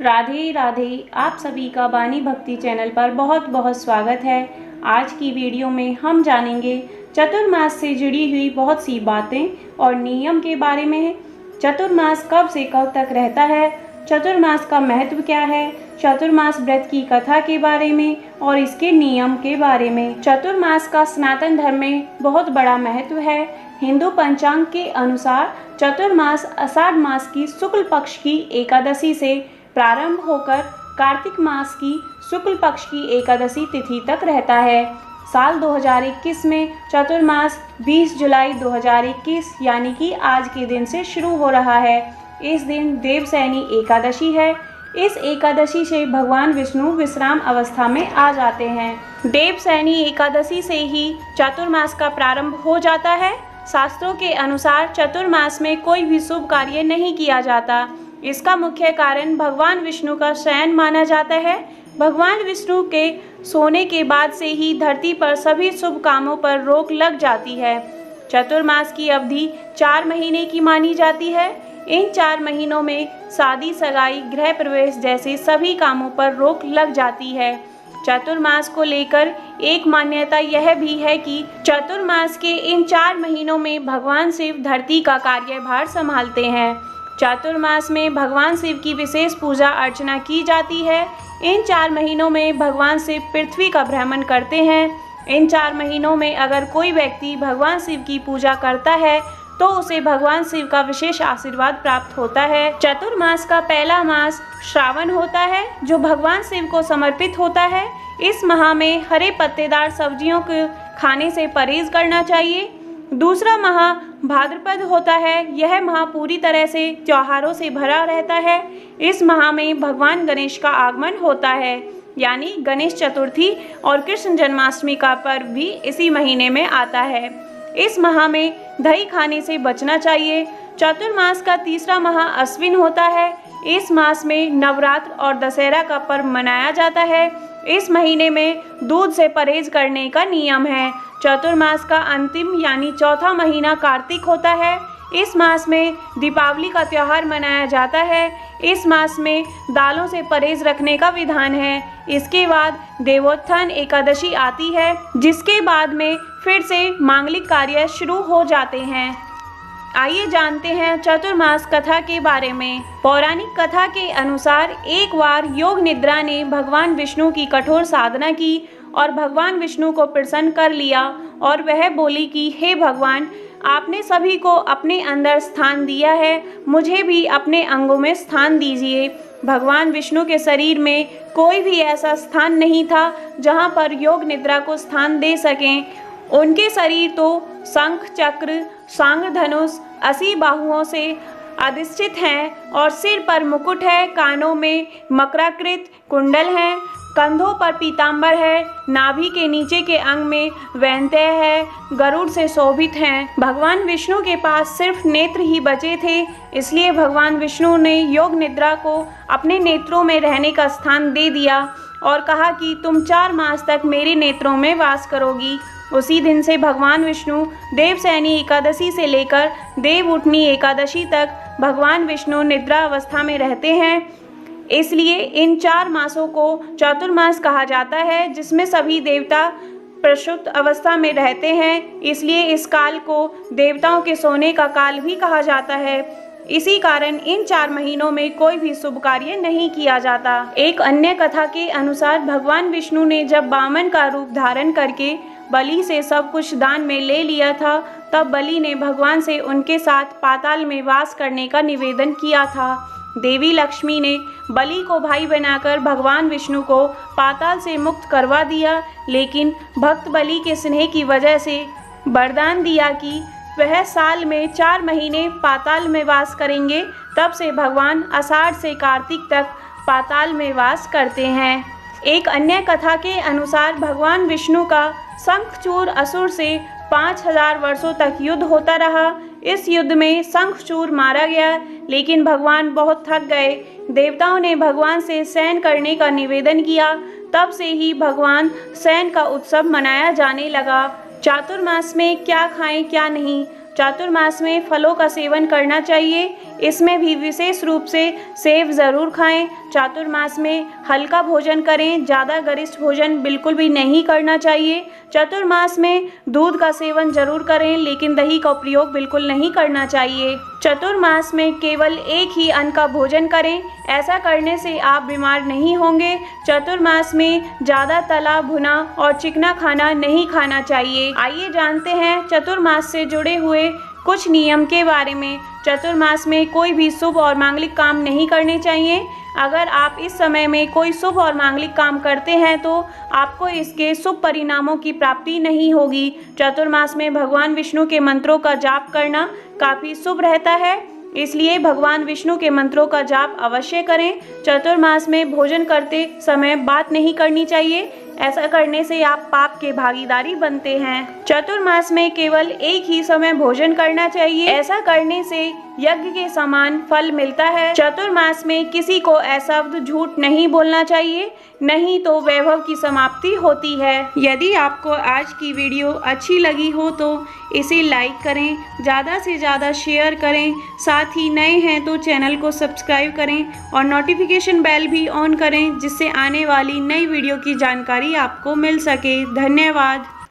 राधे राधे। आप सभी का वाणी भक्ति चैनल पर बहुत बहुत स्वागत है। आज की वीडियो में हम जानेंगे चतुर्मास से जुड़ी हुई बहुत सी बातें और नियम के बारे में। चतुर्मास कब से कब तक रहता है, चतुर्मास का महत्व क्या है, चतुर्मास व्रत की कथा के बारे में और इसके नियम के बारे में। चतुर्मास का सनातन धर्म में बहुत बड़ा महत्व है। हिंदू पंचांग के अनुसार चतुर्मास आषाढ़ मास की शुक्ल पक्ष की एकादशी से प्रारंभ होकर कार्तिक मास की शुक्ल पक्ष की एकादशी तिथि तक रहता है। साल 2021 में चतुर्मास 20 जुलाई 2021 यानी कि आज के दिन से शुरू हो रहा है। इस दिन देवसैनी एकादशी है। इस एकादशी से भगवान विष्णु विश्राम अवस्था में आ जाते हैं। देवसैनी एकादशी से ही चतुर्मास का प्रारंभ हो जाता है। शास्त्रों के अनुसार चतुर्मास में कोई भी शुभ कार्य नहीं किया जाता। इसका मुख्य कारण भगवान विष्णु का शयन माना जाता है। भगवान विष्णु के सोने के बाद से ही धरती पर सभी शुभ कामों पर रोक लग जाती है। चतुर्मास की अवधि 4 महीने की मानी जाती है। इन 4 महीनों में शादी, सगाई, गृह प्रवेश जैसे सभी कामों पर रोक लग जाती है। चतुर्मास को लेकर एक मान्यता यह भी है कि चतुर्मास के इन 4 महीनों में भगवान शिव धरती का कार्यभार संभालते हैं। चतुर्मास में भगवान शिव की विशेष पूजा अर्चना की जाती है। इन 4 महीनों में भगवान शिव पृथ्वी का भ्रमण करते हैं। इन 4 महीनों में अगर कोई व्यक्ति भगवान शिव की पूजा करता है तो उसे भगवान शिव का विशेष आशीर्वाद प्राप्त होता है। चतुर्मास का पहला मास श्रावण होता है, जो भगवान शिव को समर्पित होता है। इस माह में हरे पत्तेदार सब्जियों को खाने से परहेज करना चाहिए। दूसरा माह भाद्रपद होता है। यह माह पूरी तरह से त्योहारों से भरा रहता है। इस माह में भगवान गणेश का आगमन होता है, यानी गणेश चतुर्थी और कृष्ण जन्माष्टमी का पर्व भी इसी महीने में आता है। इस माह में दही खाने से बचना चाहिए। चतुर्मास का तीसरा माह अश्विन होता है। इस मास में नवरात्र और दशहरा का पर्व मनाया जाता है। इस महीने में दूध से परहेज करने का नियम है। चतुर्मास का अंतिम यानी चौथा महीना कार्तिक होता है। इस मास में दीपावली का त्यौहार मनाया जाता है। इस मास में दालों से परहेज रखने का विधान है। इसके बाद देवोत्थान एकादशी आती है, जिसके बाद में फिर से मांगलिक कार्य शुरू हो जाते हैं। आइए जानते हैं चतुर्मास कथा के बारे में। पौराणिक कथा के अनुसार एक बार योग निद्रा ने भगवान विष्णु की कठोर साधना की और भगवान विष्णु को प्रसन्न कर लिया और वह बोली कि हे भगवान, आपने सभी को अपने अंदर स्थान दिया है, मुझे भी अपने अंगों में स्थान दीजिए। भगवान विष्णु के शरीर में कोई भी ऐसा स्थान नहीं था जहां पर योग निद्रा को स्थान दे सकें। उनके शरीर तो शंख, चक्र, सांग, धनुष, 80 बाहुओं से अधिष्ठित हैं और सिर पर मुकुट है, कानों में मकराकृत कुंडल हैं, कंधों पर पीतांबर है, नाभि के नीचे के अंग में वैंतय है, गरुड़ से शोभित हैं। भगवान विष्णु के पास सिर्फ नेत्र ही बचे थे, इसलिए भगवान विष्णु ने योग निद्रा को अपने नेत्रों में रहने का स्थान दे दिया और कहा कि तुम 4 मास तक मेरे नेत्रों में वास करोगी। उसी दिन से भगवान विष्णु देवसैनी एकादशी से लेकर देवउठनी एकादशी तक भगवान विष्णु निद्रा अवस्था में रहते हैं। इसलिए इन 4 मासों को चतुर्मास कहा जाता है, जिसमें सभी देवता प्रसुप्त अवस्था में रहते हैं। इसलिए इस काल को देवताओं के सोने का काल भी कहा जाता है। इसी कारण इन 4 महीनों में कोई भी शुभ कार्य नहीं किया जाता। एक अन्य कथा के अनुसार भगवान विष्णु ने जब वामन का रूप धारण करके बलि से सब कुछ दान में ले लिया था, तब बलि ने भगवान से उनके साथ पाताल में वास करने का निवेदन किया था। देवी लक्ष्मी ने बलि को भाई बनाकर भगवान विष्णु को पाताल से मुक्त करवा दिया, लेकिन भक्त बलि के स्नेह की वजह से वरदान दिया कि वह साल में 4 महीने पाताल में वास करेंगे। तब से भगवान आषाढ़ से कार्तिक तक पाताल में वास करते हैं। एक अन्य कथा के अनुसार भगवान विष्णु का शंखचूर असुर से 5000 वर्षों तक युद्ध होता रहा। इस युद्ध में शंखचूर मारा गया, लेकिन भगवान बहुत थक गए। देवताओं ने भगवान से शयन करने का निवेदन किया। तब से ही भगवान शयन का उत्सव मनाया जाने लगा। चातुर्मास में क्या खाएं क्या नहीं। चातुर्मास में फलों का सेवन करना चाहिए। इसमें भी विशेष रूप से सेव ज़रूर खाएं। चातुर्मास में हल्का भोजन करें, ज़्यादा गरिष्ठ भोजन बिल्कुल भी नहीं करना चाहिए। चतुर्मास में दूध का सेवन जरूर करें, लेकिन दही का प्रयोग बिल्कुल नहीं करना चाहिए। चतुर्मास में केवल एक ही अन्न का भोजन करें, ऐसा करने से आप बीमार नहीं होंगे। चतुर्मास में ज़्यादा तला भुना और चिकना खाना नहीं खाना चाहिए। आइए जानते हैं चतुर्मास से जुड़े हुए कुछ नियम के बारे में। चतुर्मास में कोई भी शुभ और मांगलिक काम नहीं करने चाहिए। अगर आप इस समय में कोई शुभ और मांगलिक काम करते हैं तो आपको इसके शुभ परिणामों की प्राप्ति नहीं होगी। चतुर्मास में भगवान विष्णु के मंत्रों का जाप करना काफ़ी शुभ रहता है, इसलिए भगवान विष्णु के मंत्रों का जाप अवश्य करें। चतुर्मास में भोजन करते समय बात नहीं करनी चाहिए, ऐसा करने से आप पाप के भागीदारी बनते हैं। चतुर्मास में केवल एक ही समय भोजन करना चाहिए, ऐसा करने से यज्ञ के समान फल मिलता है। चतुर्मास में किसी को अशब्द झूठ नहीं बोलना चाहिए, नहीं तो वैभव की समाप्ति होती है। यदि आपको आज की वीडियो अच्छी लगी हो तो इसे लाइक करें, ज़्यादा से ज़्यादा शेयर करें, साथ ही नए हैं तो चैनल को सब्सक्राइब करें और नोटिफिकेशन बेल भी ऑन करें, जिससे आने वाली नई वीडियो की जानकारी आपको मिल सके। धन्यवाद।